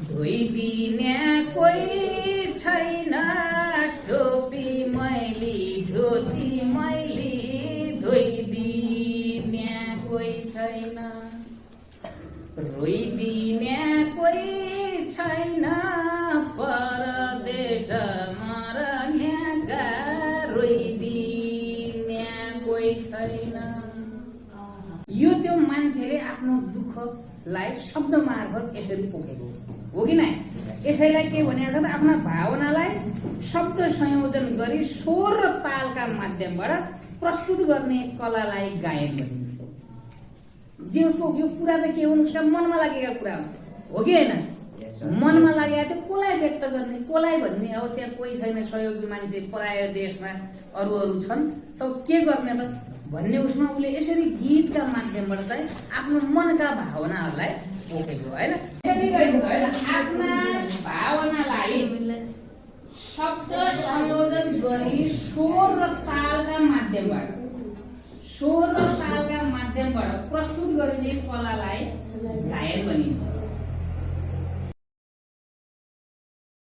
धोइदिने कोही छैन, टोपी मैले धोती मैले धोइदिने कोही छैन, रोइदिने कोही छैन, परदेशमा रहनेका रोइदिने कोही छैन। यो त्यो मान्छेले आफ्नो दुःखलाई शब्द मार्फत यसरी पोखेको हो कि नै? यसैलाई के भनेको छ त, आफ्ना भावनालाई शब्द संयोजन गरी स्वर र तालका माध्यमबाट प्रस्तुत गर्ने कलालाई गायन भनिन्छ। जे उसको यो कुरा त के हो, उसका मनमा लागेका कुरा हो कि होइन? मनमा लागेका थियो कसलाई व्यक्त गर्ने, कसलाई भन्ने? अब त्यहाँ कोही छैन, सहयोगी मान्छे पराय देशमा अरू छन्, त के गर्ने त भन्ने उसमा उसले यसरी गीतका माध्यमबाट चाहिँ आफ्नो मनका भावनाहरूलाई पोखेको होइन। आफ्ना भावनालाई शब्द संयोजन गरी स्वर र तालका माध्यमबाट प्रस्तुत गरिने कलालाई गायन भनिन्छ।